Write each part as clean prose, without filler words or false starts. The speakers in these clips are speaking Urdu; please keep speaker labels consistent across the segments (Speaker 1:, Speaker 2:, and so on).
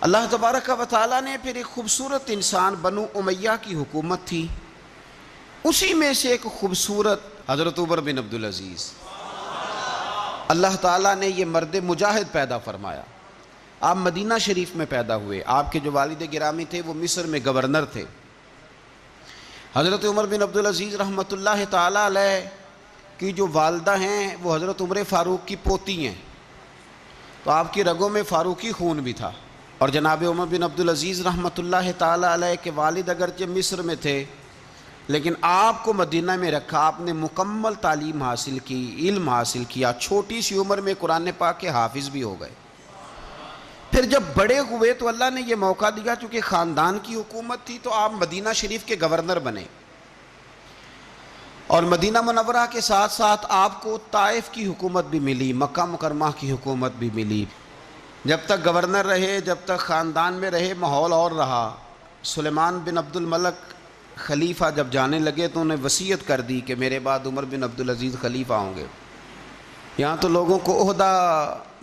Speaker 1: اللہ تبارک و تعالیٰ نے پھر ایک خوبصورت انسان بنو امیہ کی حکومت تھی، اسی میں سے ایک خوبصورت حضرت عمر بن عبدالعزیز، اللہ تعالیٰ نے یہ مرد مجاہد پیدا فرمایا۔ آپ مدینہ شریف میں پیدا ہوئے، آپ کے جو والد گرامی تھے وہ مصر میں گورنر تھے۔ حضرت عمر بن عبدالعزیز رحمۃ اللہ تعالیٰ علیہ کی جو والدہ ہیں وہ حضرت عمر فاروق کی پوتی ہیں، تو آپ کی رگوں میں فاروقی خون بھی تھا۔ اور جناب عمر بن عبدالعزیز رحمۃ اللہ تعالیٰ علیہ کے والد اگرچہ مصر میں تھے لیکن آپ کو مدینہ میں رکھا، آپ نے مکمل تعلیم حاصل کی، علم حاصل کیا، چھوٹی سی عمر میں قرآن پاک کے حافظ بھی ہو گئے۔ پھر جب بڑے ہوئے تو اللہ نے یہ موقع دیا، چونکہ خاندان کی حکومت تھی تو آپ مدینہ شریف کے گورنر بنے، اور مدینہ منورہ کے ساتھ ساتھ آپ کو طائف کی حکومت بھی ملی، مکہ مکرمہ کی حکومت بھی ملی۔ جب تک گورنر رہے، جب تک خاندان میں رہے، ماحول اور رہا۔ سلیمان بن عبد الملک خلیفہ جب جانے لگے تو انہیں وصیت کر دی کہ میرے بعد عمر بن عبدالعزیز خلیفہ ہوں گے۔ یہاں تو لوگوں کو عہدہ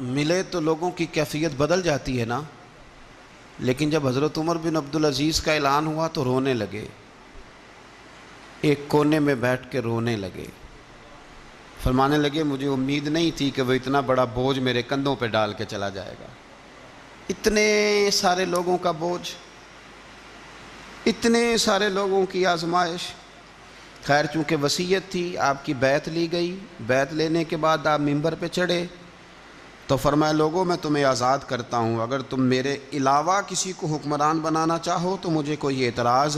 Speaker 1: ملے تو لوگوں کی کیفیت بدل جاتی ہے نا، لیکن جب حضرت عمر بن عبدالعزیز کا اعلان ہوا تو رونے لگے، ایک کونے میں بیٹھ کے رونے لگے، فرمانے لگے مجھے امید نہیں تھی کہ وہ اتنا بڑا بوجھ میرے کندھوں پہ ڈال کے چلا جائے گا، اتنے سارے لوگوں کا بوجھ، اتنے سارے لوگوں کی آزمائش۔ خیر چونکہ وصیت تھی، آپ کی بیعت لی گئی، بیعت لینے کے بعد آپ منبر پہ چڑھے تو فرمایا لوگوں میں تمہیں آزاد کرتا ہوں، اگر تم میرے علاوہ کسی کو حکمران بنانا چاہو تو مجھے کوئی اعتراض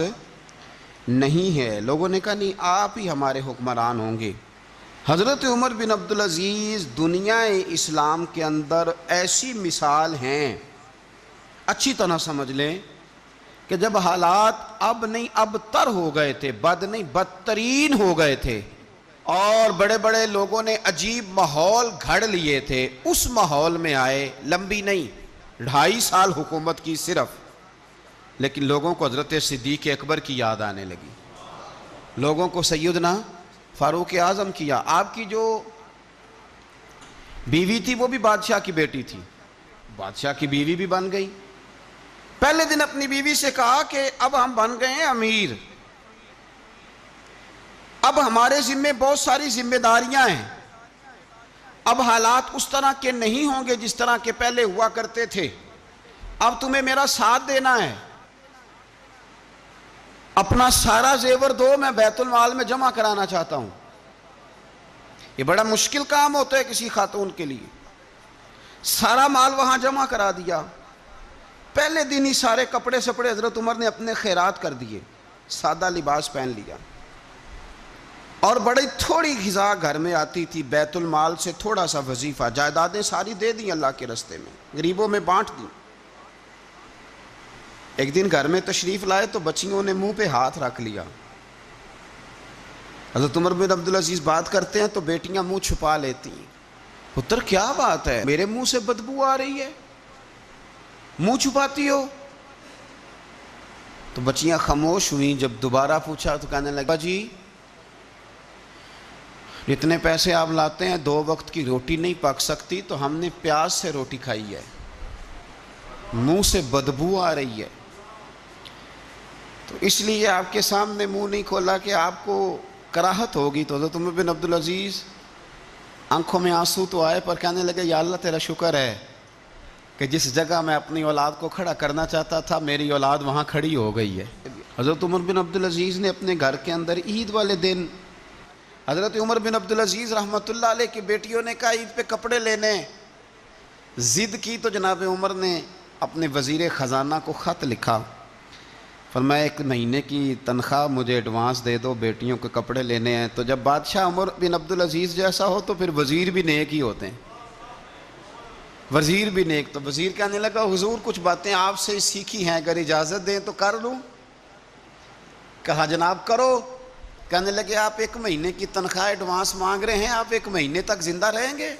Speaker 1: نہیں ہے۔ لوگوں نے کہا نہیں، آپ ہی ہمارے حکمران ہوں گے۔ حضرت عمر بن عبدالعزیز دنیا اسلام کے اندر ایسی مثال ہیں، اچھی طرح سمجھ لیں کہ جب حالات اب نہیں اب تر ہو گئے تھے، بد نہیں بدترین ہو گئے تھے، اور بڑے بڑے لوگوں نے عجیب ماحول گھڑ لیے تھے، اس ماحول میں آئے، لمبی نہیں 2.5 سال حکومت کی صرف، لیکن لوگوں کو حضرت صدیق اکبر کی یاد آنے لگی، لوگوں کو سیدنا فاروق اعظم کیا۔ آپ کی جو بیوی تھی وہ بھی بادشاہ کی بیٹی تھی، بادشاہ کی بیوی بھی بن گئی۔ پہلے دن اپنی بیوی سے کہا کہ اب ہم بن گئے ہیں امیر، اب ہمارے ذمے بہت ساری ذمہ داریاں ہیں، اب حالات اس طرح کے نہیں ہوں گے جس طرح کے پہلے ہوا کرتے تھے، اب تمہیں میرا ساتھ دینا ہے، اپنا سارا زیور دو، میں بیت المال میں جمع کرانا چاہتا ہوں۔ یہ بڑا مشکل کام ہوتا ہے کسی خاتون کے لیے، سارا مال وہاں جمع کرا دیا۔ پہلے دن ہی سارے کپڑے سپڑے حضرت عمر نے اپنے خیرات کر دیے، سادہ لباس پہن لیا، اور بڑی تھوڑی غذا گھر میں آتی تھی، بیت المال سے تھوڑا سا وظیفہ، جائیدادیں ساری دے دیں اللہ کے رستے میں، غریبوں میں بانٹ دیں۔ ایک دن گھر میں تشریف لائے تو بچیوں نے منہ پہ ہاتھ رکھ لیا۔ حضرت عمر بن عبدالعزیز بات کرتے ہیں تو بیٹیاں منہ چھپا لیتی ہیں، پتر کیا بات ہے، میرے منہ سے بدبو آ رہی ہے، منہ چھپاتی ہو؟ تو بچیاں خاموش ہوئیں۔ جب دوبارہ پوچھا تو کہنے لگا جی اتنے پیسے آپ لاتے ہیں، 2 وقت کی روٹی نہیں پک سکتی تو ہم نے پیاز سے روٹی کھائی ہے، منہ سے بدبو آ رہی ہے، تو اس لیے آپ کے سامنے منہ نہیں کھولا کہ آپ کو کراہت ہوگی۔ تو حضرت عمر بن عبدالعزیز آنکھوں میں آنسو تو آئے پر کہنے لگے یا اللہ تیرا شکر ہے کہ جس جگہ میں اپنی اولاد کو کھڑا کرنا چاہتا تھا میری اولاد وہاں کھڑی ہو گئی ہے۔ حضرت عمر بن عبدالعزیز نے اپنے گھر کے اندر عید والے دن، حضرت عمر بن عبدالعزیز رحمۃ اللہ علیہ کی بیٹیوں نے کہا عید پہ کپڑے لینے، ضد کی تو جناب عمر نے اپنے وزیر خزانہ کو خط لکھا، فرمایا 1 مہینے کی تنخواہ مجھے ایڈوانس دے دو، بیٹیوں کے کپڑے لینے ہیں۔ تو جب بادشاہ عمر بن عبدالعزیز جیسا ہو تو پھر وزیر بھی نیک ہی ہوتے ہیں، وزیر بھی نیک۔ تو وزیر کہنے لگا حضور کچھ باتیں آپ سے سیکھی ہیں، اگر اجازت دیں تو کر لوں؟ کہا جناب کرو۔ کہنے لگے آپ 1 مہینے کی تنخواہ ایڈوانس مانگ رہے ہیں، آپ 1 مہینے تک زندہ رہیں گے؟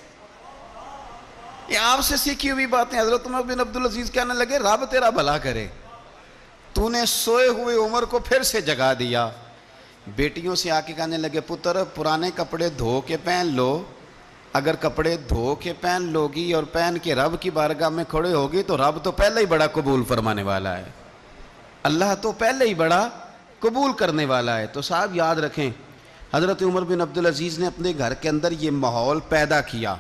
Speaker 1: یہ آپ سے سیکھی ہوئی باتیں۔ حضرت عمر بن عبدالعزیز کہنے لگے رب تیرا بھلا کرے، تو نے سوئے ہوئے عمر کو پھر سے جگا دیا۔ بیٹیوں سے آ کے کہنے لگے پتر پرانے کپڑے دھو کے پہن لو، اگر کپڑے دھو کے پہن لوگی اور پہن کے رب کی بارگاہ میں کھڑے ہوگی تو رب تو پہلے ہی بڑا قبول فرمانے والا ہے، اللہ تو پہلے ہی بڑا قبول کرنے والا ہے۔ تو صاحب یاد رکھیں، حضرت عمر بن عبدالعزیز نے اپنے گھر کے اندر یہ ماحول پیدا کیا۔